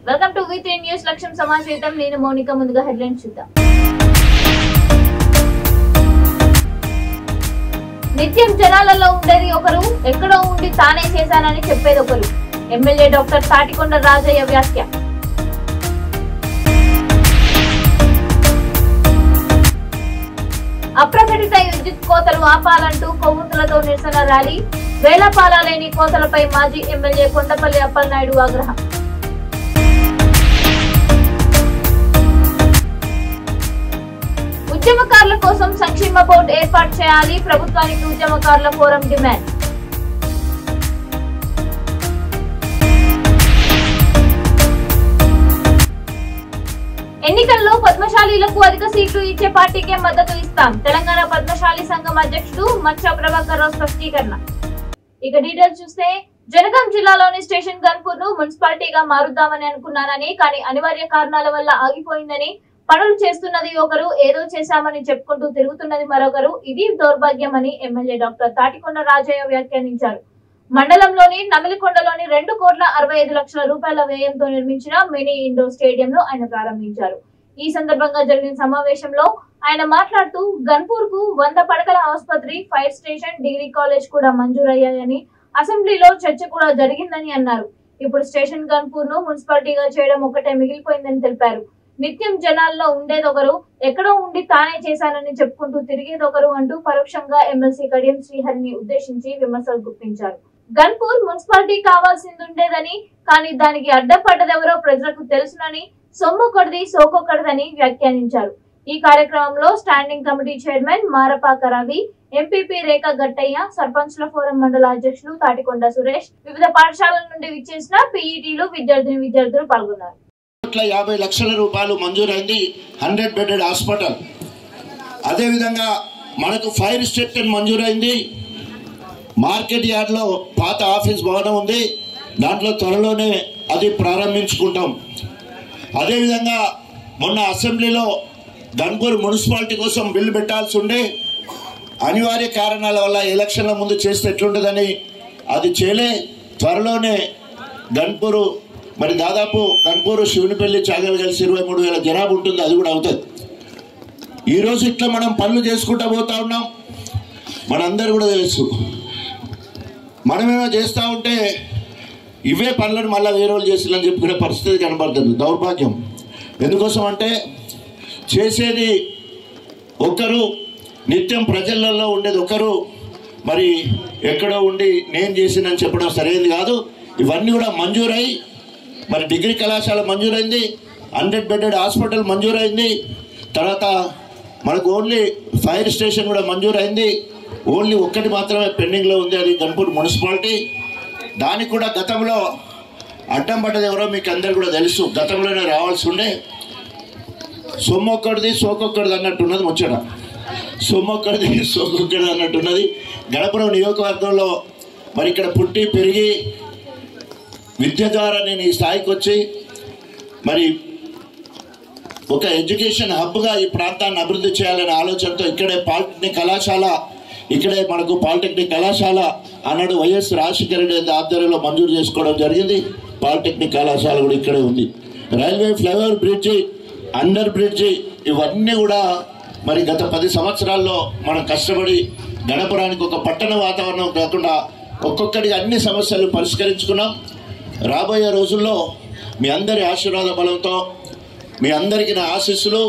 Welcome to V3 news లక్ష్యం సమాచారం. నేను మౌనిక. ముందుగా హెడ్లైన్స్ చూద్దాం. నిత్యం జనాలలో ఉండేది ఒకరు, ఎక్కడో ఉండి తానే చేశానని చెప్పేది ఒకరు. ఎమ్మెల్యే డాక్టర్ తాటికొండ రాజయ్య వ్యాఖ్య. అప్రకటిత విద్యుత్ కోతలు ఆపాలంటూ కొవ్వొత్తులతో నిరసన ర్యాలీ. వేలపాల లేని కోతలపై మాజీ ఎమ్మెల్యే కొండపల్లి అప్పలనాయుడు ఆగ్రహం. ఉద్యమకారుల కోసం సంక్షేమ బోర్డు ఏర్పాటు చేయాలి, ప్రభుత్వానికి ఉద్యమకారుల ఫోరం డిమాండ్. ఎన్నికల్లో పద్మశాలీలకు అధిక సీట్లు ఇచ్చే పార్టీకే మద్దతు ఇస్తాం. తెలంగాణ పద్మశాలి సంఘం అధ్యక్షుడు మచ్చ ప్రభాకర్ రావు స్పష్టీకరణ. ఇక డీటెయిల్స్ చూస్తే, జనగాం జిల్లాలోని స్టేషన్ గన్పూర్ ను మున్సిపాలిటీగా మారుద్దామని అనుకున్నానని, కానీ అనివార్య కారణాల వల్ల ఆగిపోయిందని, పనులు చేస్తున్నది ఒకరు, ఏదో చేశామని చెప్పుకుంటూ తిరుగుతున్నది మరొకరు, ఇది దౌర్భాగ్యమని ఎమ్మెల్యే డాక్టర్ తాటికొండ రాజయ్య వ్యాఖ్యానించారు. మండలంలోని నమిలికొండలోని 2,65,00,000 రూపాయల వ్యయంతో నిర్మించిన మినీ ఇండోర్ స్టేడియం ను ఆయన ప్రారంభించారు. ఈ సందర్భంగా జరిగిన సమావేశంలో ఆయన మాట్లాడుతూ, గన్పూర్ కు 100 పడకల ఆసుపత్రి, ఫైర్ స్టేషన్, డిగ్రీ కాలేజ్ కూడా మంజూరయ్యాయని, అసెంబ్లీలో చర్చ కూడా జరిగిందని అన్నారు. ఇప్పుడు స్టేషన్ గన్పూర్ ను మున్సిపాలిటీగా చేయడం ఒక్కటే మిగిలిపోయిందని తెలిపారు. నిత్యం జనాల్లో ఉండేదొకరు, ఎక్కడో ఉండి తానే చేశానని చెప్పుకుంటూ తిరిగేదొకరు అంటూ పరోక్షంగా ఎమ్మెల్సీ కడియం శ్రీహరిని ఉద్దేశించి విమర్శలు గుప్పించారు. గన్పూర్ మున్సిపాలిటీ కావాల్సిందుండేదని, కానీ దానికి అడ్డపడ్డదెవరో ప్రజలకు తెలుసునని, సొమ్మొకటిది సోకొకటిదని వ్యాఖ్యానించారు. ఈ కార్యక్రమంలో standing committee chairman Marapaka Ravi, MPP Rekha Gattaiah, సర్పంచ్ల ఫోరం మండల అధ్యక్షులు తాటికొండ సురేష్, వివిధ పాఠశాలల నుండి విచ్చేసిన పీఈటీలు, విద్యార్థులు పాల్గొన్నారు. 1,50,00,000 రూపాయలు మంజూరైంది 100 బెడెడ్ హాస్పిటల్. అదేవిధంగా మనకు ఫైర్ స్టేషన్ మంజూరైంది. మార్కెట్ యార్డ్లో పాత ఆఫీస్ భవనం ఉంది, దాంట్లో త్వరలోనే అది ప్రారంభించుకుంటాం. అదేవిధంగా మొన్న అసెంబ్లీలో గన్పూర్ మున్సిపాలిటీ కోసం బిల్లు పెట్టాల్సి ఉండే, అనివార్య కారణాల వల్ల ఎలక్షన్ల ముందు చేస్తే ఎట్లుంటుందని అది చేయలే. త్వరలోనే గన్పూరు మరి దాదాపు గన్పూరు శివునిపల్లి చాగలు కలిసి 23,000 జనాభా ఉంటుంది, అది కూడా అవుతుంది. ఈరోజు ఇట్లా మనం పనులు చేసుకుంటూ పోతా ఉన్నాం. మనందరూ కూడా తెలుసు, మనమేమో చేస్తూ ఉంటే ఇవే పనులను మళ్ళీ వేరే వాళ్ళు చేసిందని చెప్పుకునే పరిస్థితి కనబడుతుంది. దౌర్భాగ్యం. ఎందుకోసం అంటే చేసేది ఒకరు, నిత్యం ప్రజలలో ఉండేది ఒకరు, మరి ఎక్కడో ఉండి నేను చేసినని చెప్పడం సరైనది కాదు. ఇవన్నీ కూడా మంజూరై, మరి డిగ్రీ కళాశాల మంజూరైంది, 100 బెడెడ్ హాస్పిటల్ మంజూరైంది, తర్వాత మనకు ఓన్లీ ఫైర్ స్టేషన్ కూడా మంజూరైంది. ఓన్లీ ఒక్కటి మాత్రమే పెండింగ్లో ఉంది, అది గన్పూర్ మున్సిపాలిటీ. దానికి కూడా గతంలో అడ్డం పడ్డది ఎవరో మీకు అందరు కూడా తెలుసు. గతంలోనే రావాల్సి ఉండే, సొమ్మొక్కడిది సోకొక్కడిది అన్నట్టున్నది ముచ్చట. సొమ్మొక్కడిది సోకొక్కడిది అన్నట్టున్నది. గణపురం నియోజకవర్గంలో మరి ఇక్కడ పుట్టి పెరిగి విద్య ద్వారా నేను ఈ స్థాయికి వచ్చి మరి ఒక ఎడ్యుకేషన్ హబ్గా ఈ ప్రాంతాన్ని అభివృద్ధి చేయాలనే ఆలోచనతో ఇక్కడే పాలిటెక్నిక్ కళాశాల, ఇక్కడే మనకు పాలిటెక్నిక్ కళాశాల అన్నాడు వైఎస్ రాజశేఖర రెడ్డి ఆధ్వర్యంలో మంజూరు చేసుకోవడం జరిగింది. పాలిటెక్నిక్ కళాశాల కూడా ఇక్కడే ఉంది. Railway flyover bridge, under bridge, ఇవన్నీ కూడా మరి గత 10 సంవత్సరాల్లో మనం కష్టపడి గణపురానికి ఒక పట్టణ వాతావరణం కాకుండా ఒక్కొక్కటిగా అన్ని సమస్యలు పరిష్కరించుకున్నాం. రాబోయే రోజుల్లో మీ అందరి ఆశీర్వాద బలంతో, మీ అందరికీ నా ఆశీస్సులు,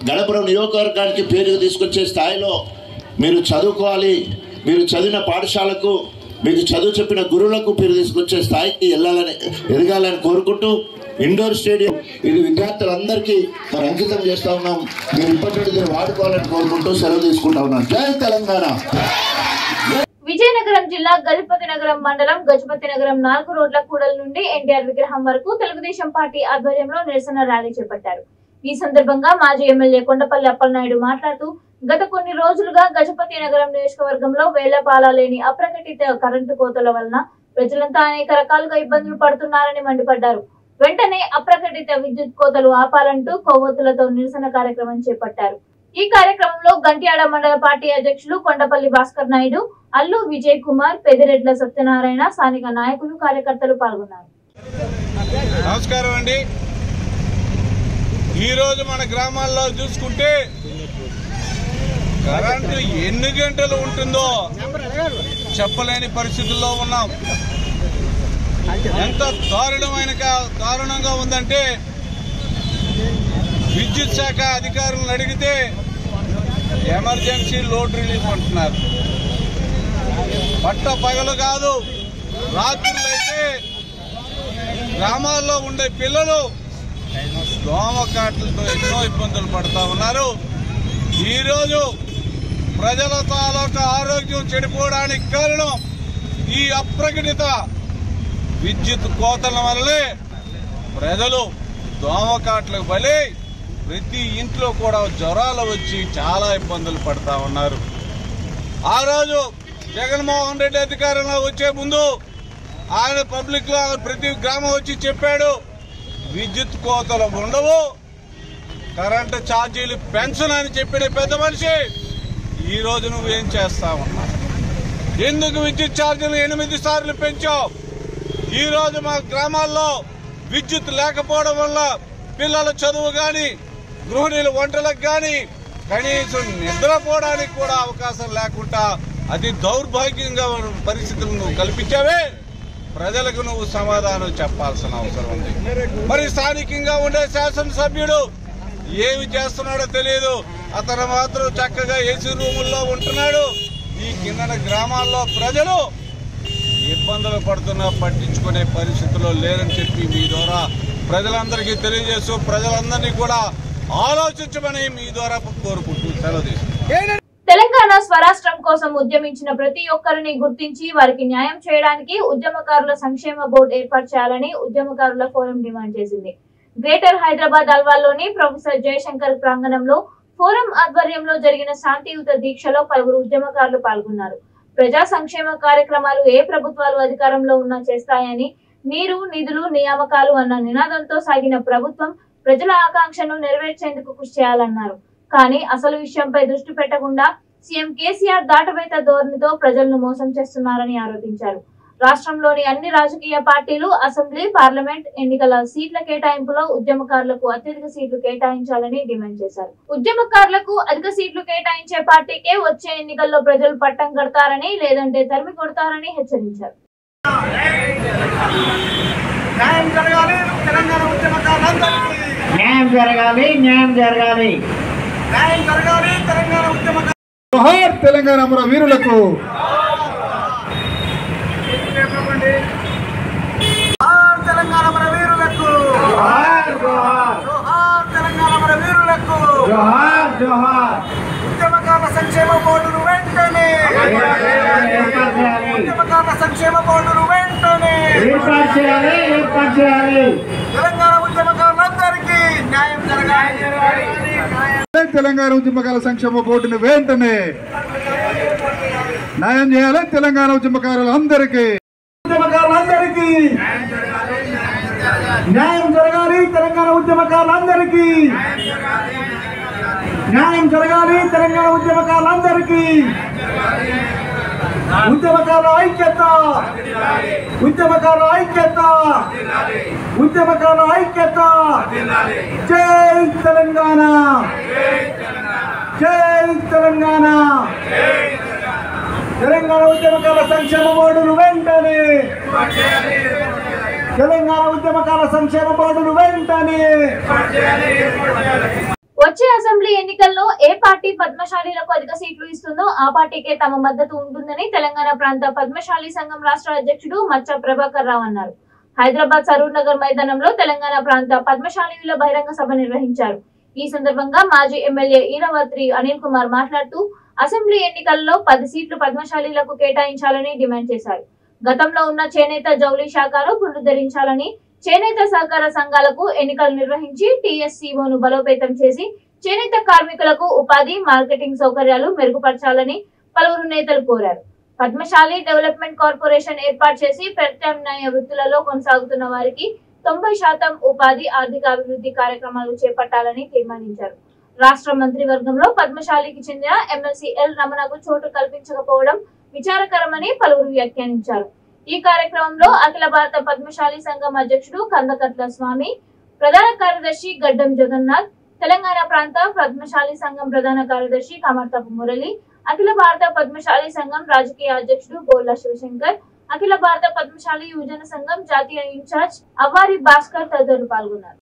గణపురం నియోజకవర్గానికి పేరు తీసుకొచ్చే స్థాయిలో మీరు చదువుకోవాలి. మీరు చదివిన పాఠశాలకు, మీకు చదువు చెప్పిన గురువులకు పేరు తీసుకొచ్చే స్థాయికి ఎదగాలని కోరుకుంటూ, ఇండోర్ స్టేడియం ఇది విద్యార్థులందరికీ మరి అంకితం చేస్తూ ఉన్నాం. మీరు ఇప్పటి నుండి వాడుకోవాలని కోరుకుంటూ సెలవు తీసుకుంటా ఉన్నాం. జై తెలంగాణ. విజయనగరం జిల్లా గజపతి నగరం మండలం గజపతి నగరం 4 రోడ్ల కూడల నుండి ఎన్టీఆర్ విగ్రహం వరకు తెలుగుదేశం పార్టీ ఆధ్వర్యంలో నిరసన ర్యాలీ చేపట్టారు. ఈ సందర్భంగా మాజీ ఎమ్మెల్యే కొండపల్లి అప్పలనాయుడు మాట్లాడుతూ, గత కొన్ని రోజులుగా గజపతి నగరం నియోజకవర్గంలో వేలపాల లేని అప్రకటిత కరెంటు కోతల వలన ప్రజలంతా అనేక రకాలుగా ఇబ్బందులు పడుతున్నారని మండిపడ్డారు. వెంటనే అప్రకటిత విద్యుత్ కోతలు ఆపాలంటూ కొవ్వొత్తులతో నిరసన కార్యక్రమం చేపట్టారు. ఈ కార్యక్రమంలో గంట్యాడ మండల పార్టీ అధ్యక్షులు కొండపల్లి భాస్కర్ నాయుడు, అల్లు విజయ్ కుమార్, పెదిరెడ్ల సత్యనారాయణ, స్థానిక నాయకులు, కార్యకర్తలు పాల్గొన్నారు. నమస్కారం అండి. ఈరోజు మన గ్రామాల్లో చూసుకుంటే కరెంటు ఎన్ని గంటలు ఉంటుందో చెప్పలేని పరిస్థితుల్లో ఉన్నాం. ఎంత దారుణంగా ఉందంటే విద్యుత్ శాఖ అధికారులను అడిగితే ఎమర్జెన్సీ లోడ్ రిలీఫ్ అంటున్నారు. పట్ట పగలు కాదు, రాత్రులైతే గ్రామాల్లో ఉండే పిల్లలు దోమకాట్లతో ఎన్నో ఇబ్బందులు పడుతూ ఉన్నారు. ఈరోజు ప్రజల తాలూకా ఆరోగ్యం చెడిపోవడానికి కారణం ఈ అప్రకటిత విద్యుత్ కోతల వల్లే ప్రజలు దోమకాట్లకు బలి ప్రతి ఇంట్లో కూడా జ్వరాలు వచ్చి చాలా ఇబ్బందులు పడుతూ ఉన్నారు. ఆ రోజు జగన్మోహన్ రెడ్డి అధికారంలో వచ్చే ముందు ఆయన పబ్లిక్ లో ప్రతి గ్రామం వచ్చి చెప్పాడు, విద్యుత్ కోతలు ఉండవు, కరెంటు ఛార్జీలు పెంచనని చెప్పిన పెద్ద మనిషి ఈ రోజు నువ్వేం చేస్తా ఉన్నా? ఎందుకు విద్యుత్ ఛార్జీలు 8 సార్లు పెంచావు? ఈ రోజు మా గ్రామాల్లో విద్యుత్ లేకపోవడం వల్ల పిల్లల చదువు గాని, గృహిణుల వంటలకు గాని, కనీసం నిద్రపోవడానికి కూడా అవకాశం లేకుండా అతి దౌర్భాగ్యంగా పరిస్థితులు నువ్వు కల్పించావే. ప్రజలకు నువ్వు సమాధానం చెప్పాల్సిన అవసరం ఉంది. మరి స్థానికంగా ఉండే శాసనసభ్యుడు ఏమి చేస్తున్నాడో తెలియదు, అతను మాత్రం చక్కగా ఏసీ రూముల్లో ఉంటున్నాడు. ఈ కింద గ్రామాల్లో ప్రజలు ఇబ్బందులు పడుతున్నా పట్టించుకునే పరిస్థితుల్లో లేరని చెప్పి మీ ద్వారా ప్రజలందరికీ తెలియజేస్తూ ప్రజలందరినీ కూడా ఆలోచించమని మీ ద్వారా కోరుకుంటూ సెలవు తీసుకుంటాం. తెలంగాణ స్వరాష్ట్రం కోసం ఉద్యమించిన ప్రతి ఒక్కరిని గుర్తించి వారికి న్యాయం చేయడానికి ఉద్యమకారుల సంక్షేమ బోర్డు ఏర్పాటు చేయాలని ఉద్యమకారుల ఫోరం డిమాండ్ చేసింది. గ్రేటర్ హైదరాబాద్ అల్వాల్లోని ప్రొఫెసర్ జయశంకర్ ప్రాంగణంలో ఫోరం ఆధ్వర్యంలో జరిగిన శాంతియుత దీక్షలో పలువురు ఉద్యమకారులు పాల్గొన్నారు. ప్రజా సంక్షేమ కార్యక్రమాలు ఏ ప్రభుత్వాలు అధికారంలో ఉన్నా చేస్తాయని, నీరు, నిధులు, నియామకాలు అన్న నినాదంతో సాగిన ప్రభుత్వం ప్రజల ఆకాంక్షను నెరవేర్చేందుకు కృషి చేయాలన్నారు. కానీ అసలు విషయంపై దృష్టి పెట్టకుండా సీఎం కేసీఆర్ దాటవేత ధోరణితో ప్రజలను మోసం చేస్తున్నారని ఆరోపించారు. రాష్ట్రంలోని అన్ని రాజకీయ పార్టీలు అసెంబ్లీ, పార్లమెంట్ ఎన్నికల సీట్ల కేటాయింపులో ఉద్యమకారులకు అత్యధిక సీట్లు కేటాయించాలని డిమాండ్ చేశారు. ఉద్యమకారులకు అధిక సీట్లు కేటాయించే పార్టీకే వచ్చే ఎన్నికల్లో ప్రజలు పట్టం కడతారని, లేదంటే తరిమి కొడతారని హెచ్చరించారు. జోహార్ తెలంగాణ అమర వీరులకు, తెలంగాణ అమర వీరులకు, జోహార్ తెలంగాణ అమర వీరులకు, జోహార్ జోహార్. ఉద్యమకారుల సంక్షేమ బోర్డును వెంటనే, ఉద్యమకారుల సంక్షేమ బోర్డును వెంటనే ఏర్పాటు చేయాలి. తెలంగాణ ఉద్యమకారులందరికీ న్యాయం జరగాలి. తెలంగాణ ఉద్యమకారుల సంక్షేమ బోర్డును వెంటనే న్యాయం చేయాలి. తెలంగాణ ఉద్యమకారులందరికీ న్యాయం జరగాలి. తెలంగాణ ఉద్యమకారులందరికీ న్యాయం జరగాలి. తెలంగాణ ఉద్యమకారులందరికీ ఉద్యమకారుల ఐక్యత, ఉద్యమకారుల ఐక్యత, ఉద్యమకారుల ఐక్యత. జై తెలంగాణ, జై తెలంగాణ. తెలంగాణ ఉద్యమకారుల సంక్షేమ బోర్డును వెంటనే, తెలంగాణ ఉద్యమకారుల సంక్షేమ బోర్డును వెంటనే. వచ్చే అసెంబ్లీ ఎన్నికల్లో ఏ పార్టీ పద్మశాలీలకు అధిక సీట్లు ఇస్తుందో ఆ పార్టీకే తమ మద్దతు ఉంటుందని తెలంగాణ ప్రాంత పద్మశాలి సంఘం రాష్ట్ర అధ్యక్షుడు మచ్చ ప్రభాకర్ రావు అన్నారు. హైదరాబాద్ సరూర్ నగర్ మైదానంలో తెలంగాణ ప్రాంత పద్మశాలీల బహిరంగ సభ నిర్వహించారు. ఈ సందర్భంగా మాజీ ఎమ్మెల్యే ఈరవత్రి అనిల్ కుమార్ మాట్లాడుతూ అసెంబ్లీ ఎన్నికల్లో 10 సీట్లు పద్మశాలీలకు కేటాయించాలని డిమాండ్ చేశారు. గతంలో ఉన్న చేనేత జౌళి శాఖలో పునరుద్ధరించాలని, చేనేత సహకార సంఘాలకు ఎన్నికలు నిర్వహించి టీఎస్సీఓను బలోపేతం చేసి చేనేత కార్మికులకు ఉపాధి, మార్కెటింగ్ సౌకర్యాలు మెరుగుపరచాలని పలువురు నేతలు కోరారు. పద్మశాలి డెవలప్మెంట్ కార్పొరేషన్ ఏర్పాటు చేసి ప్రత్యామ్నాయ వృత్తులలో కొనసాగుతున్న వారికి 90% ఉపాధి, ఆర్థిక అభివృద్ధి కార్యక్రమాలు చేపట్టాలని తీర్మానించారు. రాష్ట్ర మంత్రివర్గంలో పద్మశాలికి చెందిన ఎమ్మెల్సీ ఎల్ రమణకు చోటు కల్పించకపోవడం విచారకరమని పలువురు వ్యాఖ్యానించారు. ఈ కార్యక్రమంలో అఖిల భారత పద్మశాలి సంఘం అధ్యక్షుడు కందకట్ల స్వామి, ప్రధాన కార్యదర్శి గడ్డం జగన్నాథ్, తెలంగాణ ప్రాంత పద్మశాలి సంఘం ప్రధాన కార్యదర్శి కమర్తపు మురళి, అఖిల భారత పద్మశాలి సంఘం రాజకీయ అధ్యక్షుడు బోర్ల శివశంకర్, అఖిల భారత పద్మశాలి యువజన సంఘం జాతీయ ఇన్ఛార్జ్ అవ్వారి భాస్కర్ తదితరులు పాల్గొన్నారు.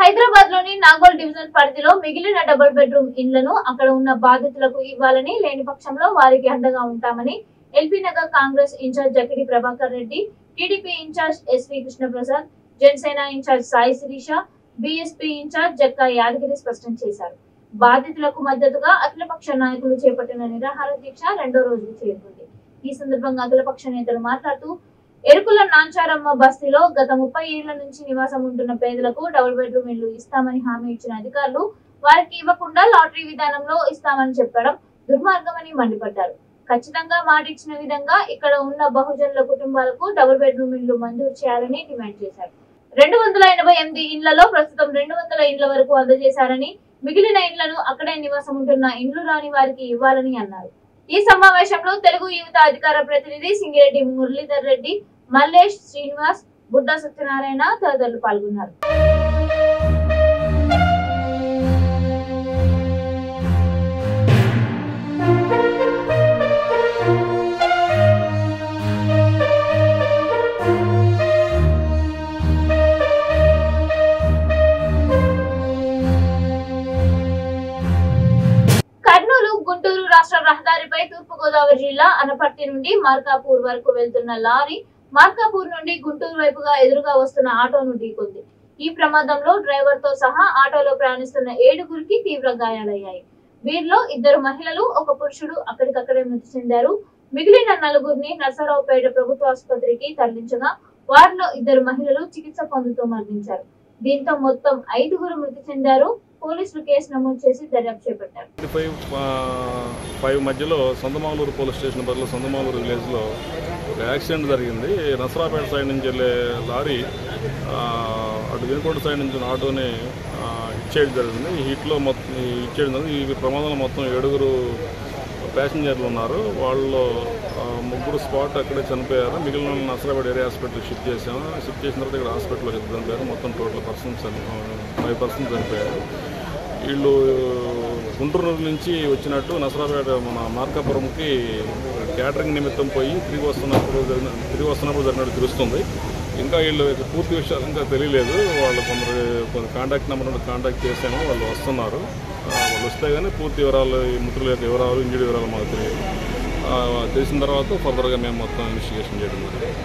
హైదరాబాద్ లోని నాగోల్ డివిజన్ పరిధిలో మిగిలిన డబుల్ బెడ్రూమ్ ఇండ్లను అక్కడ ఉన్న బాధితులకు ఇవ్వాలని, లేని పక్షంలో వారికి అండగా ఉంటామని LB Nagar Congress incharge Jakidi Prabhakar Reddy, TDP incharge SV Krishnaprasad, Janasena incharge Sai Sirisha, BSP incharge Jakka Yadagiri స్పష్టం చేశారు. బాధితులకు మద్దతుగా అఖిలపక్ష నాయకులు చేపట్టిన నిరాహార దీక్ష 2వ రోజుకు చేరుకుంది. ఈ సందర్భంగా అఖిలపక్ష నేతలు మాట్లాడుతూ, ఎరుకుల నాంచారమ్మ బస్తీలో గత 30 ఏళ్ల నుంచి నివాసం ఉంటున్న పేదలకు డబుల్ బెడ్రూమ్ ఇళ్లు ఇస్తామని హామీ ఇచ్చిన అధికారులు వారికి ఇవ్వకుండా లాటరీ విధానంలో ఇస్తామని చెప్పడం దుర్మార్గమని మండిపడ్డారు. ఖచ్చితంగా మాట ఇచ్చిన విధంగా ఇక్కడ ఉన్న బహుజనుల కుటుంబాలకు డబుల్ బెడ్రూమ్ ఇళ్లు మంజూరు చేయాలని డిమాండ్ చేశారు. 288 ఇండ్లలో ప్రస్తుతం 200 ఇండ్ల వరకు అందజేశారని, మిగిలిన ఇండ్లను అక్కడే నివాసం ఉంటున్న ఇండ్లు రాని వారికి ఇవ్వాలని అన్నారు. ఈ సమావేశంలో తెలుగు యువత అధికార ప్రతినిధి సింగిరెడ్డి మురళీధర్ రెడ్డి, మల్లేష్, శ్రీనివాస్, బుడ్డా సత్యనారాయణ తదితరులు పాల్గొన్నారు. గుంటూరు రాష్ట్ర రహదారిపై తూర్పు గోదావరి జిల్లా అనపర్తి నుండి మార్కాపూర్ వరకు వెళ్తున్న లారీ మార్కాపూర్ నుండి గుంటూరు వైపుగా ఎదురుగా వస్తున్న ఆటోను ఢీకొంది. ఈ ప్రమాదంలో డ్రైవర్ తో సహా ఆటోలో ప్రయాణిస్తున్న 7గురికి తీవ్ర గాయాలయ్యాయి. వీరిలో 2 మహిళలు 1 పురుషుడు అక్కడికక్కడే మృతి చెందారు. మిగిలిన 4గురిని నర్సరావుపేట ప్రభుత్వ ఆసుపత్రికి తరలించగా వారిలో 2 మహిళలు చికిత్స పొందుతూ మరణించారు. దీంతో మొత్తం 5గురు మృతి చెందారు. పోలీసులు కేసు నమోదు చేసి దర్యాప్తు చేపట్టారు. 5 మధ్యలో సంతమాలూరు పోలీస్ స్టేషన్ పరిధిలో సంతమాలూరు విలేజ్లో ఒక యాక్సిడెంట్ జరిగింది. నసరాపేట సైడ్ నుంచి వెళ్ళే లారీ అటు వెనుకోట సైడ్ నుంచి ఆటోని ఇచ్చేయడం జరిగింది. ఈ హిట్లో మొత్తం ఇచ్చేయడం జరిగింది. ఈ ప్రమాదంలో మొత్తం 7గురు ప్యాసింజర్లు ఉన్నారు. వాళ్ళు 3 స్పాట్ అక్కడే చనిపోయారు. మిగిలిన నసరాపేట ఏరియా హాస్పిటల్ షిఫ్ట్ చేసాము. షిఫ్ట్ చేసిన తర్వాత ఇక్కడ హాస్పిటల్లో చనిపోయారు. మొత్తం టోటల్ 5 పర్సన్స్ చనిపోయారు. వీళ్ళు గుంటూరు నుంచి వచ్చినట్టు నసరాపేట మన మార్కాపురంకి క్యాటరింగ్ నిమిత్తం పోయి తిరిగి వస్తున్నప్పుడు జరిగినట్టు తెలుస్తుంది. ఇంకా వీళ్ళు పూర్తి విషయాలు ఇంకా తెలియలేదు. వాళ్ళు కొంత కాంటాక్ట్ నెంబర్ నుండి కాంటాక్ట్ చేసాము. వాళ్ళు వస్తున్నారు. వాళ్ళు వస్తే కానీ పూర్తి వివరాలు, ఈ మృతుల యొక్క వివరాలు, ఇంజరీ వివరాలు మాకు తెలియదు. తెలిసిన తర్వాత ఫర్దర్గా మేము మొత్తం ఇన్వెస్టిగేషన్ చేయడం జరిగింది.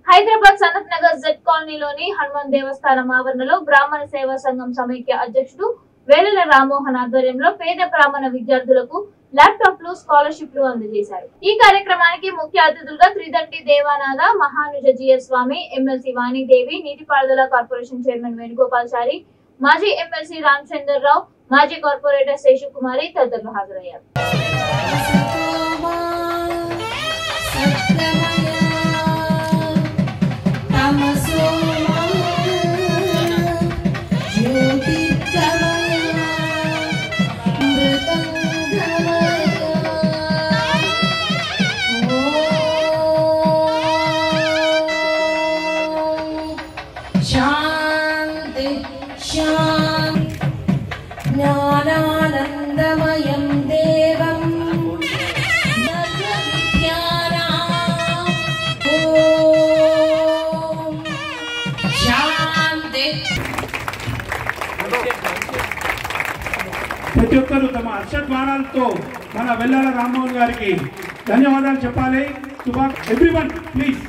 హైదరాబాద్ సనత్ నగర్ జెడ్ కాలనీలోని హనుమాన్ దేవస్థానం ఆవరణలో బ్రాహ్మణ సేవా సంఘం సమైక్య అధ్యక్షుడు వేలల రామ్మోహన్ ఆధ్వర్యంలో పేద బ్రాహ్మణ విద్యార్థులకు ల్యాప్టాప్లు, స్కాలర్షిప్లు అందజేశారు. ఈ కార్యక్రమానికి ముఖ్య అతిథులుగా త్రిదండి దేవానాథ, మహానుజ జియర్ స్వామి, ఎమ్మెల్సీ వాణిదేవి, నీటిపారుదల కార్పొరేషన్ చైర్మన్ వేణుగోపాల్చారి, మాజీ ఎమ్మెల్సీ రామచందర్ రావు, మాజీ కార్పొరేటర్ శేషకుమారి తదితరులు హాజరయ్యారు. జ్ఞానానందమయం దేవం శాంతి. ప్రతి ఒక్కరూ తమ హర్షధ్వానాలతో మన వెల్లాల రామ్మోహన్ గారికి ధన్యవాదాలు చెప్పాలి. Everyone please.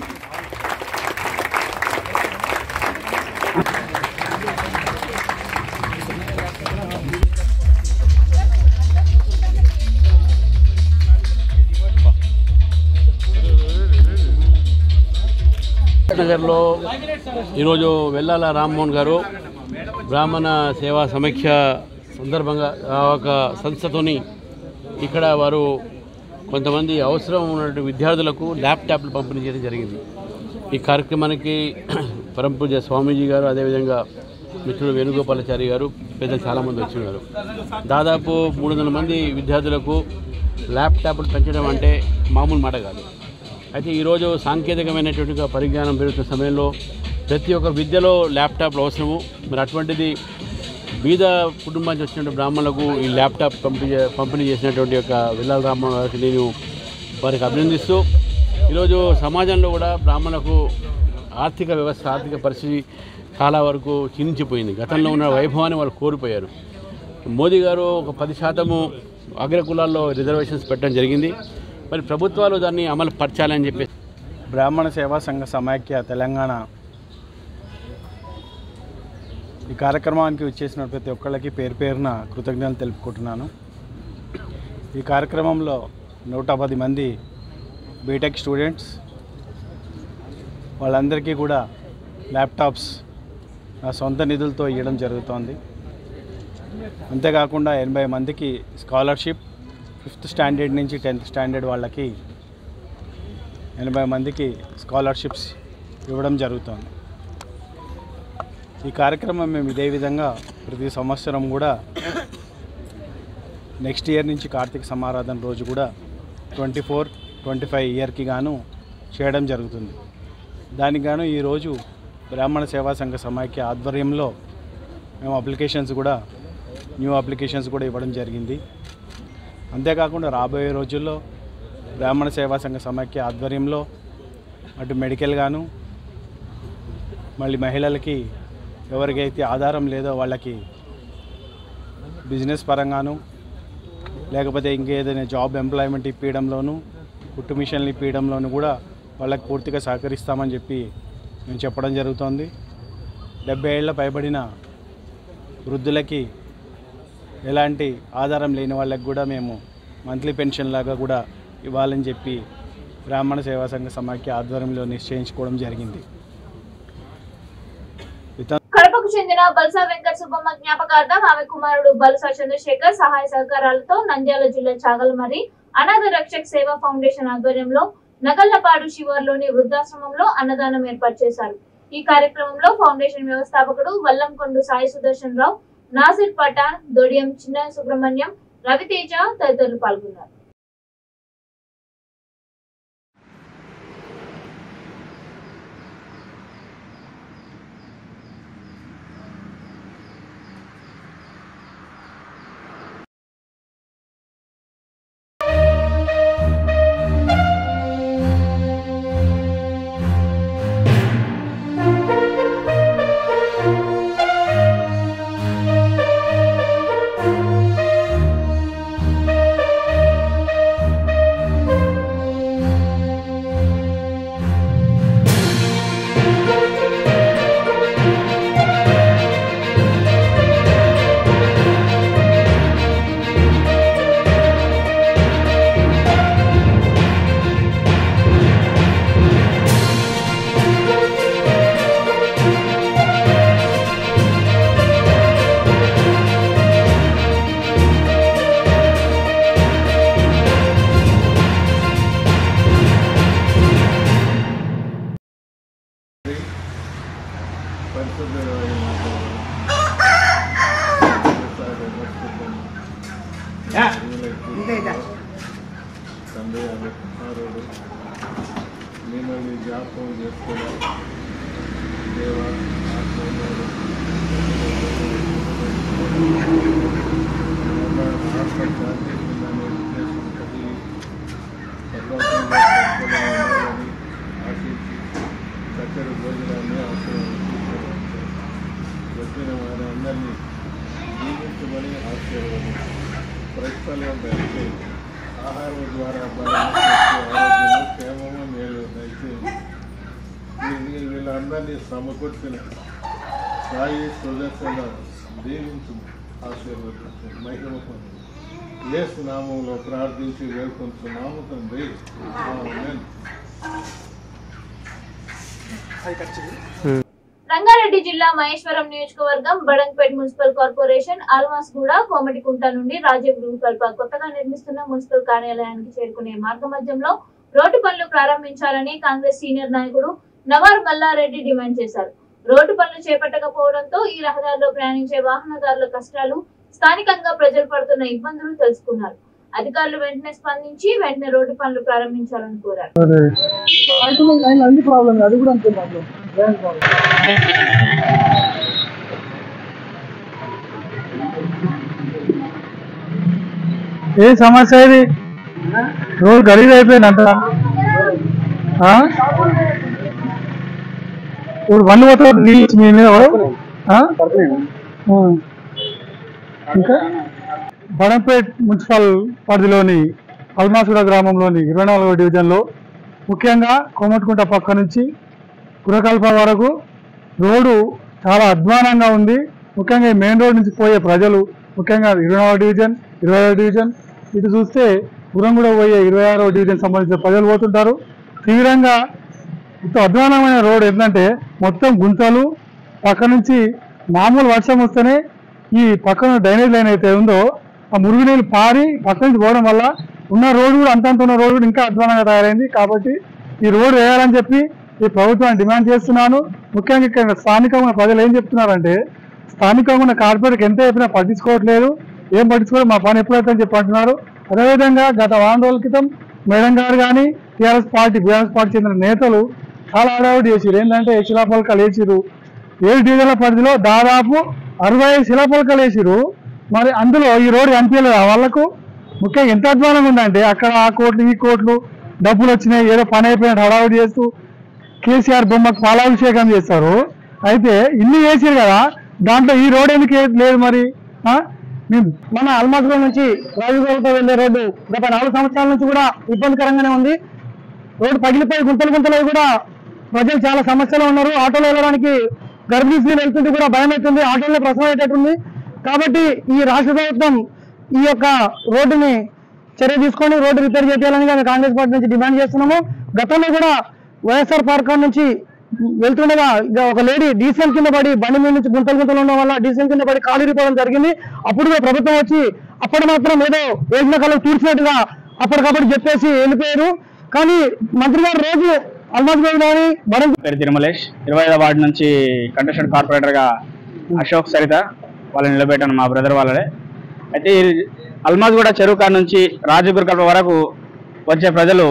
నగర్లో ఈరోజు వెల్లాల రామ్మోహన్ గారు బ్రాహ్మణ సేవా సమీక్ష సందర్భంగా ఒక సంస్థతోని ఇక్కడ వారు కొంతమంది అవసరం ఉన్నటువంటి విద్యార్థులకు ల్యాప్టాప్లు పంపిణీ చేయడం జరిగింది. ఈ కార్యక్రమానికి పరంపూజ స్వామీజీ గారు, అదేవిధంగా మిత్రుడు వేణుగోపాలాచారి గారు, పెద్దలు చాలామంది వచ్చినారు. దాదాపు 300 మంది విద్యార్థులకు ల్యాప్టాప్లు పెంచడం అంటే మామూలు మాట కాదు. అయితే ఈరోజు సాంకేతికమైనటువంటి పరిజ్ఞానం పెరుగుతున్న సమయంలో ప్రతి ఒక్క విద్యలో ల్యాప్టాప్లు అవసరము. మరి అటువంటిది బీద కుటుంబానికి వచ్చినటువంటి బ్రాహ్మణులకు ఈ ల్యాప్టాప్ పంపిణీ చేసినటువంటి యొక్క వెల్లాల రామ్మోహన్ గారికి నేను వారికి అభినందిస్తూ, ఈరోజు సమాజంలో కూడా బ్రాహ్మణులకు ఆర్థిక వ్యవస్థ, ఆర్థిక పరిస్థితి చాలా వరకు క్షీణించిపోయింది. గతంలో ఉన్న వైభవాన్ని వాళ్ళు కోల్పోయారు. మోదీ గారు ఒక 10% అగ్రకులాల్లో రిజర్వేషన్స్ పెట్టడం జరిగింది. మరి ప్రభుత్వాలు దాన్ని అమలు పరచాలని చెప్పి బ్రాహ్మణ సేవా సంఘ సమైక్య తెలంగాణ ఈ కార్యక్రమానికి వచ్చేసిన ప్రతి ఒక్కళ్ళకి పేరు పేరున కృతజ్ఞతలు తెలుపుకుంటున్నాను. ఈ కార్యక్రమంలో 110 మంది బీటెక్ స్టూడెంట్స్, వాళ్ళందరికీ కూడా ల్యాప్టాప్స్ నా సొంత నిధులతో ఇవ్వడం జరుగుతోంది. అంతేకాకుండా 80 మందికి స్కాలర్షిప్, 5th స్టాండర్డ్ నుంచి 10th స్టాండర్డ్ వాళ్ళకి 80 మందికి స్కాలర్షిప్స్ ఇవ్వడం జరుగుతోంది. ఈ కార్యక్రమం మేము ఇదే విధంగా ప్రతి సంవత్సరం కూడా నెక్స్ట్ ఇయర్ నుంచి కార్తీక సమారాధన రోజు కూడా 24-25 ఇయర్కి గాను చేయడం జరుగుతుంది. దానికి గాను ఈరోజు బ్రాహ్మణ సేవా సంఘ సమాఖ్య ఆధ్వర్యంలో మేము న్యూ అప్లికేషన్స్ కూడా ఇవ్వడం జరిగింది. అంతేకాకుండా రాబోయే రోజుల్లో బ్రాహ్మణ సేవా సంఘ సమాఖ్య ఆధ్వర్యంలో అటు మెడికల్ గాను మళ్ళీ మహిళలకి ఎవరికైతే ఆధారం లేదో వాళ్ళకి బిజినెస్ పరంగాను లేకపోతే ఇంకేదైనా జాబ్ ఎంప్లాయ్మెంట్ ఇప్పించడంలోనూ కుట్టు మిషన్లు ఇప్పించడంలోనూ కూడా వాళ్ళకి పూర్తిగా సహకరిస్తామని చెప్పి మేము చెప్పడం జరుగుతోంది. 70 ఏళ్ల పైబడిన వృద్ధులకి ఎలాంటి ఆధారం లేని వాళ్ళకి కూడా మేము మంత్లీ పెన్షన్ లాగా కూడా ఇవ్వాలని చెప్పి బ్రాహ్మణ సేవా సంఘ సమాఖ్య ఆధ్వర్యంలో నిశ్చయించుకోవడం జరిగింది. కడపకు చెందిన బల్సా వెంకట సుబ్బమ్మ జ్ఞాపకార్థం ఆమె కుమారుడు బల్సా చంద్రశేఖర్ సహాయ సహకారాలతో నంద్యాల జిల్లా చాగల్మరి అనాథ రక్షక్ సేవా ఫౌండేషన్ ఆధ్వర్యంలో నగల్లపాడు శివార్లోని వృద్ధాశ్రమంలో అన్నదానం ఏర్పాటు చేశారు. ఈ కార్యక్రమంలో ఫౌండేషన్ వ్యవస్థాపకుడు వల్లంకొండు సాయి సుదర్శన్ రావు, నాసిర్ పఠాన్, దొడియం చిన్న సుబ్రహ్మణ్యం, రవితేజ తదితరులు పాల్గొన్నారు. మిమ్మల్ని జ్ఞాపకం చేసుకోవడం దేవా ఆశించి చక్కటి భోజనాన్ని వచ్చిన వారి అందరినీ జీవించమని ఆశీర్వాదం ప్రతిఫలం దయచేసి ఆహారం ద్వారా ఆరోగ్యము క్షేమము మేలు దయచేసి వీళ్ళందరినీ సమకూర్చిన సాయి సుదర్శన దీవించు ఆశీర్వదించు మహిమ పొంది యేసు నామంలో ప్రార్థించి వేడుకుంటున్నాము తండ్రి. ఆమేన్. రంగారెడ్డి జిల్లా మహేశ్వరం నియోజకవర్గం బడంగ్పేట్ మున్సిపల్ కార్పొరేషన్ ఆల్మాస్గూడ కోమటికుంట నుండి రాజీవ్ గృహకల్ప కొత్తగా నిర్మిస్తున్న మున్సిపల్ కార్యాలయానికి చేరుకునే మార్గ మధ్యంలో రోడ్డు పనులు ప్రారంభించాలని కాంగ్రెస్ సీనియర్ నాయకుడు నవార్ మల్లారెడ్డి డిమాండ్ చేశారు. రోడ్డు పనులు చేపట్టకపోవడంతో ఈ రహదారిలో ప్రయాణించే వాహనదారుల కష్టాలు, స్థానికంగా ప్రజలు పడుతున్న ఇబ్బందులు తెలుసుకున్నారు. అధికారులు వెంటనే స్పందించి వెంటనే రోడ్డు పనులు ప్రారంభించాలని కోరారు. ఏ సమస్య ఇది? రోడ్ గలీజ్ అయిపోయిందంట. ఇప్పుడు బండి పోతే నీళ్ళు మీ మీద ఇంకా బడంపేట్ మున్సిపల్ పరిధిలోని అల్మాసుగూడ గ్రామంలోని 24వ డివిజన్లో ముఖ్యంగా కోమటికుంట పక్క నుంచి గురకల్ప వరకు రోడ్డు చాలా అధ్వానంగా ఉంది. ముఖ్యంగా మెయిన్ రోడ్ నుంచి పోయే ప్రజలు, ముఖ్యంగా 20వ డివిజన్ 20వ డివిజన్ ఇటు చూస్తే గురంగూడ పోయే 26వ డివిజన్ సంబంధించిన ప్రజలు పోతుంటారు. తీవ్రంగా ఇంత అధ్వానమైన రోడ్ ఏంటంటే మొత్తం గుంతలు, పక్క నుంచి మామూలు వర్షం వస్తేనే ఈ పక్కన డ్రైనేజ్ లైన్ అయితే ఉందో ఆ మురుగునీళ్ళు పారి పక్క నుంచి పోవడం వల్ల ఉన్న రోడ్డు కూడా అంతంత ఉన్న రోడ్డు కూడా ఇంకా అధ్వానంగా తయారైంది. కాబట్టి ఈ రోడ్డు వేయాలని చెప్పి ఈ ప్రభుత్వాన్ని డిమాండ్ చేస్తున్నాను. ముఖ్యంగా ఇక్కడ స్థానికంగా ప్రజలు ఏం చెప్తున్నారంటే స్థానికంగా ఉన్న కార్పొరేట్కి ఎంత చెప్పినా పట్టించుకోవట్లేదు. ఏం పట్టించుకోరు, మా పని ఎప్పుడైతే అని చెప్పి అంటున్నారు. అదేవిధంగా గత వారం రోజుల క్రితం మేడం గారు కానీ బీఆర్ఎస్ పార్టీ చెందిన నేతలు చాలా హడావుడి చేసిరు. ఏంటంటే శిలాఫలకాలు వేసిరు. 7 డివిజన్ల పరిధిలో దాదాపు 65 శిలాఫలకాలు వేసిరు. మరి అందులో ఈ రోడ్డు కనిపించలేదు వాళ్ళకు. ముఖ్యంగా ఎంత అధ్వానంగా ఉందంటే అక్కడ ఆ కోట్లు ఈ కోట్లు డబ్బులు వచ్చినాయి, ఏదో పని అయిపోయినట్టు హడావుడి చేస్తూ కేసీఆర్ బొమ్మకు పాలాభిషేకం చేస్తారు. అయితే ఇన్ని వేసారు కదా, దాంట్లో ఈ రోడ్ ఎందుకు లేదు మరి? మన అల్మాస్గూడ నుంచి రాజగోడతో వెళ్లే రోడ్డు గత 4 సంవత్సరాల నుంచి కూడా ఇబ్బందికరంగానే ఉంది. రోడ్డు పగిలిపోయి గుంతలు కూడా ప్రజలు చాలా సమస్యలు ఉన్నారు. ఆటోలో వెళ్ళడానికి గర్భిణీ స్త్రీలు వెళ్తుంటే కూడా భయం అవుతుంది, ఆటోలో ప్రసవం అయ్యేటట్టుంది. కాబట్టి ఈ రాష్ట్ర ప్రభుత్వం ఈ యొక్క రోడ్డుని చర్య తీసుకొని రోడ్డు రిపేర్ చేయాలని మేము కాంగ్రెస్ పార్టీ నుంచి డిమాండ్ చేస్తున్నాము. గతంలో కూడా వైఎస్ఆర్ పార్క్ నుంచి వెళ్తుండగా ఒక లేడీ డీసీఎం కింద పడి బండి మీద నుంచి గుంతలు ఉండడం వల్ల డీసీఎం కింద పడి కాలు ఇరిపోవడం జరిగింది. అప్పుడు ప్రభుత్వం వచ్చి అప్పుడు మాత్రం ఏదో వేసిన కళ్ళు తీర్చినట్టుగా అప్పటికప్పుడు చెప్పేసి వెళ్ళిపోయారు. కానీ మంత్రి గారు రోజు పేరు తిరుమలేష్, 25వ వార్డు నుంచి కంటెస్టెడ్ కార్పొరేటర్ గా అశోక్ సరిత వాళ్ళని నిలబెట్టాను, మా బ్రదర్ వాళ్ళే. అయితే అల్మాజ్గూడ చెరువు కాడ నుంచి రాజగురుకల్ప వరకు వచ్చే ప్రజలు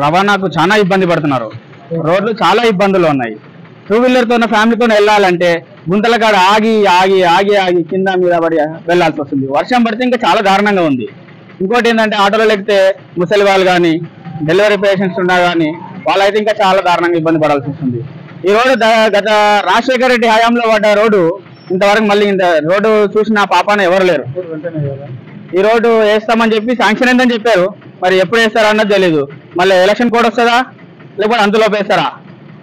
రవాణాకు చాలా ఇబ్బంది పడుతున్నారు. రోడ్లు చాలా ఇబ్బందులు ఉన్నాయి. 2 వీలర్తో ఫ్యామిలీతో వెళ్ళాలంటే గుంతల కాడ ఆగి ఆగి ఆగి ఆగి కింద మీద పడి వెళ్లాల్సి వస్తుంది. వర్షం పడితే ఇంకా చాలా దారుణంగా ఉంది. ఇంకోటి ఏంటంటే ఆటోలో ఎక్కితే ముసలి వాళ్ళు కానీ డెలివరీ పేషెంట్స్ ఉన్నా కానీ వాళ్ళైతే ఇంకా చాలా దారుణంగా ఇబ్బంది పడాల్సి వస్తుంది. ఈ రోడ్డు గత రాజశేఖర రెడ్డి హయాంలో పడ్డ రోడ్డు ఇంతవరకు మళ్ళీ ఇంత రోడ్డు చూసిన పాపాన ఎవరు లేరు. ఈ రోడ్డు వేస్తామని చెప్పి శాంక్షన్ అయిందని చెప్పారు, మరి ఎప్పుడు వేస్తారా అన్నది తెలీదు. మళ్ళీ ఎలక్షన్ కోడ్ వస్తుందా లేకపోతే అందులో వేస్తారా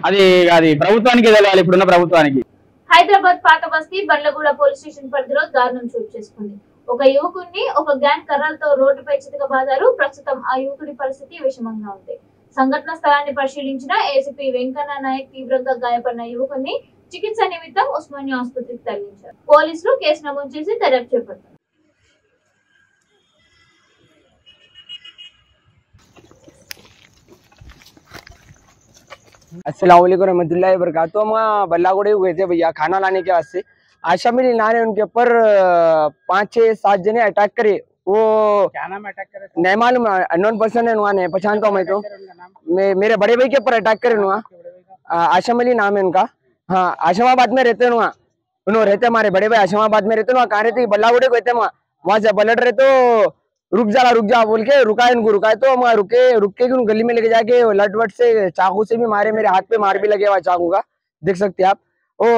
అది ప్రభుత్వానికి తెలియాలి, ఇప్పుడున్న ప్రభుత్వానికి. హైదరాబాద్ పాత బస్తీ బండ్లగూడ పోలీస్ స్టేషన్ పరిధిలో దారుణం చోటు చేసుకుంది. ఒక యువకుడిని ఒక గ్యాంగ్ కర్రలతో రోడ్డుపై చితకబాదారు. ప్రస్తుతం ఆ యువకుడి పరిస్థితి విషమంగా ఉంది. సంఘటన స్థలాన్ని పరిశీలించిన ఏసీపీ వెంకన్న నాయక్ తీవ్రంగా గాయపడిన యువకుడిని చికిత్స నిమిత్తం ఉస్మానియా ఆసుపత్రికి తరలించారు. పోలీసులు కేసు నమోదు చేసి దర్యాప్తు చేపట్టారు. अस्सलाम वालेकुम रहमतुल्लाहि वबरकातुहू। हम बल्लागुड़े हुए थे भैया खाना लाने के वास्ते। आशा मिली ना ने उनके ऊपर 5-6-7 जने अटैक करे। वो क्या नाम अटैक करे नहीं मालूम, अननोन पर्सन है नुआ ने पहचानता हूँ मैं तो। मेरे बड़े भाई के ऊपर अटैक करे नुआ। आशा मिली नाम है उनका। हाँ, आशमाबाद में रहते नुआ, उन्होंने रहते हमारे बड़े भाई आशमाबाद में रहते नुआ। कहाँ रहते बल्लागुड़े को रहते वहाँ से पलट रहे तो रुक जा बोल के रुकाए, उनको रुकाए तो हम रुक के गली में लेके जाके लट वट से चाकू से भी मारे, मेरे हाथ पे मार भी लगे हुआ चाकू का, देख सकते हैं आप। वो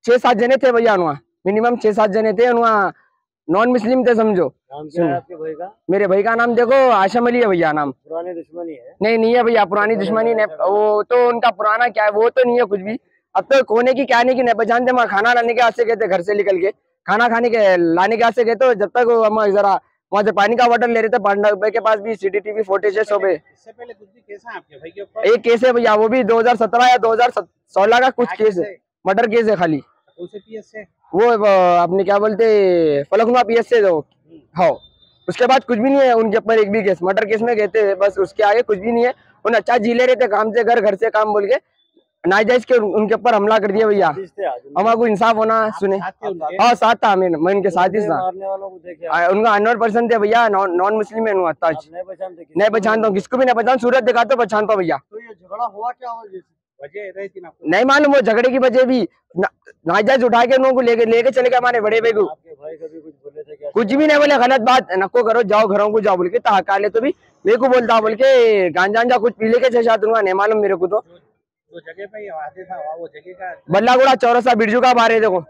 6-7 जने थे भैया वहाँ, मिनिमम 6-7 जने थे वहाँ, नॉन मुस्लिम थे समझो। आपके भाई का? मेरे भाई का नाम देखो आशम अली है भैया नाम। पुरानी दुश्मनी है? नहीं है भैया, पुरानी दुश्मनी नहीं। वो तो उनका पुराना क्या है वो तो नहीं है कुछ भी। अब तो कोने की क्या नहीं की नहीं पहचानते। वहाँ खाना लाने के वास्ते गए थे, घर से निकल के खाना खाने के लाने के वास्ते गए तो जब तक हम जरा वहाँ से पानी का बॉटल ले रहे थे, पांडा भाई के पास भी CCTV फुटेज है सब है। इससे पहले कुछ भी केस है आपके भाई के ऊपर? एक केस है भैया, वो भी 2017 या 2016 का कुछ केस है, मर्डर केस है खाली। उसे PS से वो आपने क्या बोलते फलकनुमा PS से दो। हाँ, उसके बाद कुछ भी नहीं है उनके ऊपर एक भी केस। मर्डर केस में गए थे बस, उसके आगे कुछ भी नहीं है। उन अच्छा जी ले रहे थे काम से घर से काम बोल के, नाजायज के उनके ऊपर हमला कर दिया भैया। हमारे को इंसाफ होना सुने। हाँ साथ था, मैं उनके साथ ही था। उनका 100% थे भैया, नॉन मुस्लिम है। नहीं पहचानता हूँ, किसको भी नहीं पहचान, सूरत दिखा तो पहचानता हूँ भैया। तो ये झगड़ा हुआ क्या वजह थी ना? नहीं मालूम, वो झगड़े की वजह भी नाजायज उठा के उनको लेके चले गए हमारे बड़े भाई को। कुछ भी नहीं बोले, गलत बात नको करो, जाओ घरों को जाओ बोल के ताकाले तो भी मेरे को बोलता बोल के गांजा कुछ पी लेके चेषा दूंगा, नहीं मालूम मेरे को। तो जगह पे आते था वो जगह का बल्लागुड़ा चौरसा बिरजू का बारे देखो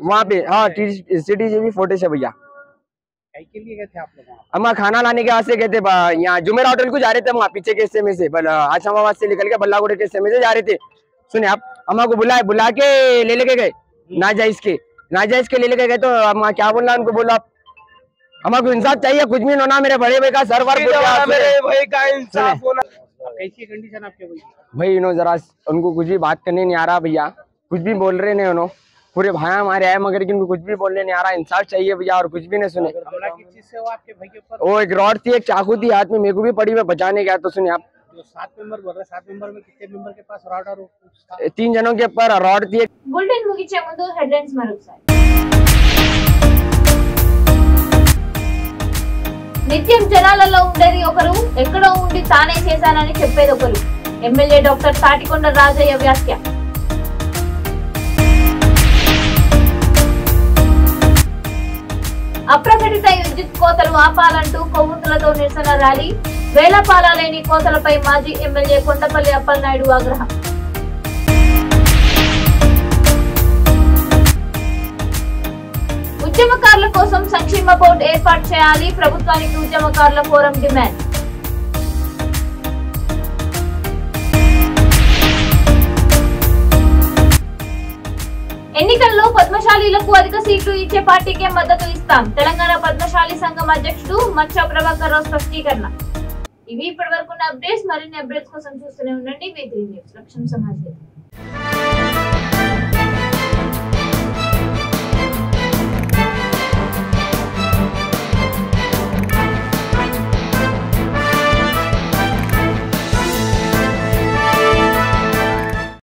वहाँ पे। हाँ, CCTV फुटेज है भैया। के लिए गए थे आप लोग? हम खाना लाने के वास्ते गए थे, यहाँ जुमेर होटल को जा रहे थे, वहाँ पीछे के हिस्से में से आशमाबाद से निकल के बल्लागुड़े के हिस्से में से जा रहे थे। सुने आप, हम को बुला के ले लेके गए नाजायज के ले लेके गए। तो हम क्या बोलना उनको, बोलो आप हमको इंसाफ चाहिए, कुछ भी होना। मेरे बड़े भाई का सर मेरे भाई का इंसाफ होना। कैसी कंडीशन आपके भाई? इन्हों जरा उनको कुछ भी बात करने नहीं आ रहा भैया, कुछ भी बोल रहे नहीं उन्होंने। पूरे भाई हमारे आए मगर इनको कुछ भी बोलने नहीं आ रहा। इंसाफ चाहिए भैया और कुछ भी नहीं सुने। हमला किस चीज से हुआ आपके भाई के ऊपर? वो एक रॉड थी, एक चाकू थी हाथ में, मेरे को भी पड़ी, मैं बचाने गया। तो सुनिए आप, 7 मेंबर बोल रहे, 7 मेंबर में कितने मेंबर के पास रॉड और 3 जनों के ऊपर रॉड थी। बुलेटिन मुगिंचे मुंदु हेडलाइंस मरोसाరి। నిత్యం జనాలలో ఉండేది ఒకరు, ఎక్కడో ఉండి తానే చేశానని చెప్పేది ఒకరు. ఎమ్మెల్యే డాక్టర్ తాటికొండ రాజయ్య వ్యాఖ్య. అప్రకటిత విద్యుత్ కోతలు ఆపాలంటూ కొవ్వొత్తులతో నిరసన ర్యాలీ. వేలపాల లేని కోతలపై మాజీ ఎమ్మెల్యే కొండపల్లి అప్పలనాయుడు ఆగ్రహం. ఉద్యమకారుల కోసం సంక్షేమ బోర్డు ఏర్పాటు చేయాలి, ప్రభుత్వానికి ఉద్యమకారుల ఫోరం డిమాండ్. ఎన్నికల్లో పద్మశాలీలకు అధిక సీట్లు ఇచ్చే పార్టీకే మద్దతు ఇస్తాం, తెలంగాణ పద్మశాలి సంఘం అధ్యక్షుడు మచ్చా ప్రభాకర్ రావు స్పష్టీకరణ. ఇవి ఇప్పటి వరకు అప్డేట్స్. మరిన్ని అప్డేట్స్ కోసం చూస్తూనే ఉండండి V3 న్యూస్. లక్ష్యం సమాజ్.